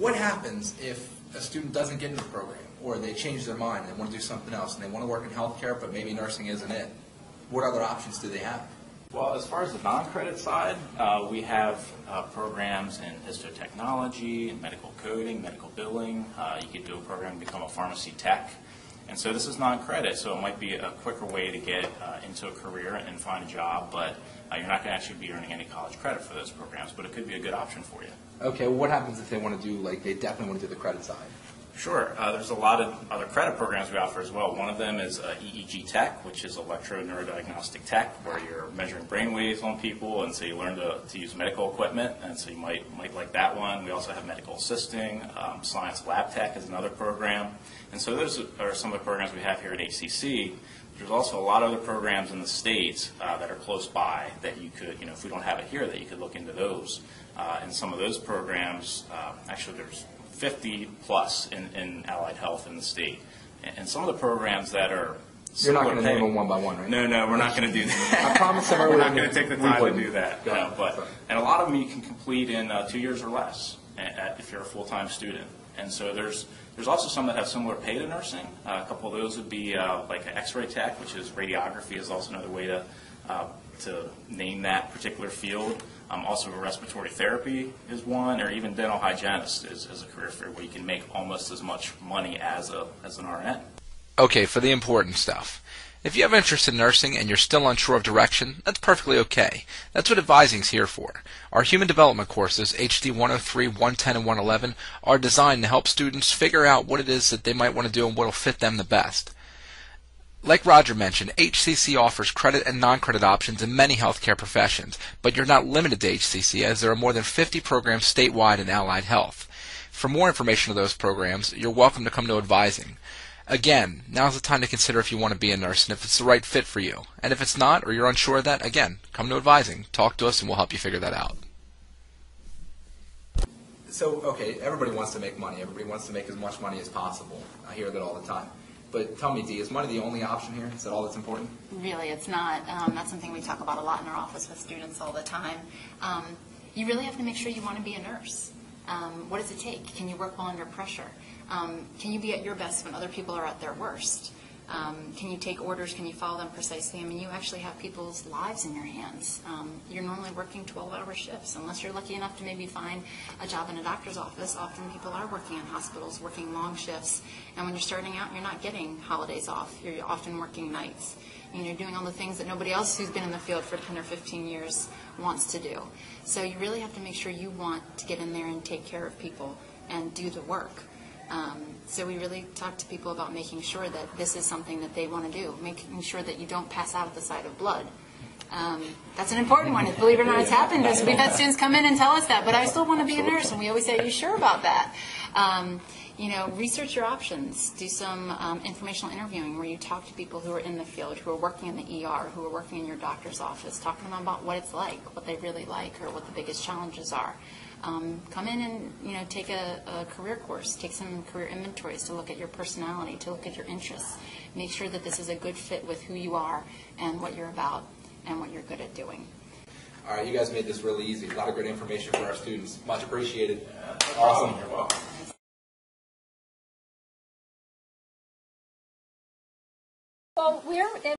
what happens if a student doesn't get into the program, or they change their mind and they want to do something else, and they want to work in healthcare, but maybe nursing isn't it? What other options do they have? Well, as far as the non-credit side, we have programs in histotechnology, and medical coding, medical billing. You could do a program to become a pharmacy tech. And so this is non-credit, so it might be a quicker way to get into a career and find a job, but you're not going to actually be earning any college credit for those programs, but it could be a good option for you. Okay, well, what happens if they want to do, they definitely want to do the credit side? Sure. There's a lot of other credit programs we offer as well. One of them is EEG Tech, which is electro-neurodiagnostic tech, where you're measuring brain waves on people, and so you learn to use medical equipment, and so you might like that one. We also have medical assisting. Science Lab Tech is another program. And so those are some of the programs we have here at HCC. There's also a lot of other programs in the state that are close by that you could, if we don't have it here, that you could look into those. And some of those programs, actually there's 50 plus in allied health in the state. And some of the programs that are You're not going to name them one by one, right? No, we're not going to do that. I promise we're not going to take the time to do that. Sorry. And a lot of them you can complete in 2 years or less if you're a full-time student. And so there's also some that have similar pay to nursing. A couple of those would be like an X-ray tech, which is radiography is also another way to name that particular field. Also respiratory therapy is one, or even dental hygienist is a career field where you can make almost as much money as an RN. Okay, for the important stuff. If you have interest in nursing and you're still unsure of direction, that's perfectly okay. That's what advising's here for. Our human development courses, HD 103, 110, and 111, are designed to help students figure out what it is that they might want to do and what will fit them the best. Like Roger mentioned, HCC offers credit and non-credit options in many healthcare professions, but you're not limited to HCC as there are more than 50 programs statewide in allied health. For more information on those programs, you're welcome to come to Advising. Again, now's the time to consider if you want to be a nurse and if it's the right fit for you. And if it's not, or you're unsure of that, again, come to Advising. Talk to us and we'll help you figure that out. So, okay, everybody wants to make money. Everybody wants to make as much money as possible. I hear that all the time. But tell me, Dee, is money the only option here? Is that all that's important? Really, it's not. That's something we talk about a lot in our office with students all the time. You really have to make sure you want to be a nurse. What does it take? Can you work well under pressure? Can you be at your best when other people are at their worst? Can you take orders? Can you follow them precisely? I mean, you actually have people's lives in your hands. You're normally working 12-hour shifts. Unless you're lucky enough to maybe find a job in a doctor's office, often people are working in hospitals, working long shifts. And when you're starting out, you're not getting holidays off. You're often working nights. And you're doing all the things that nobody else who's been in the field for 10 or 15 years wants to do. So you really have to make sure you want to get in there and take care of people and do the work. So we really talk to people about making sure that this is something that they want to do, making sure that you don't pass out at the sight of blood. That's an important one. Believe it or not, it's happened to us. We've had students come in and tell us that, but I still want to be a nurse, and we always say, are you sure about that? Research your options. Do some informational interviewing where you talk to people who are in the field, who are working in the ER, who are working in your doctor's office, talk to them about what it's like, what they really like, or what the biggest challenges are. Come in and take a career course, take some career inventories to look at your personality, to look at your interests. Make sure that this is a good fit with who you are and what you're about and what you're good at doing. All right, you guys made this really easy. A lot of great information for our students. Much appreciated. Awesome. You're welcome. Well, we're in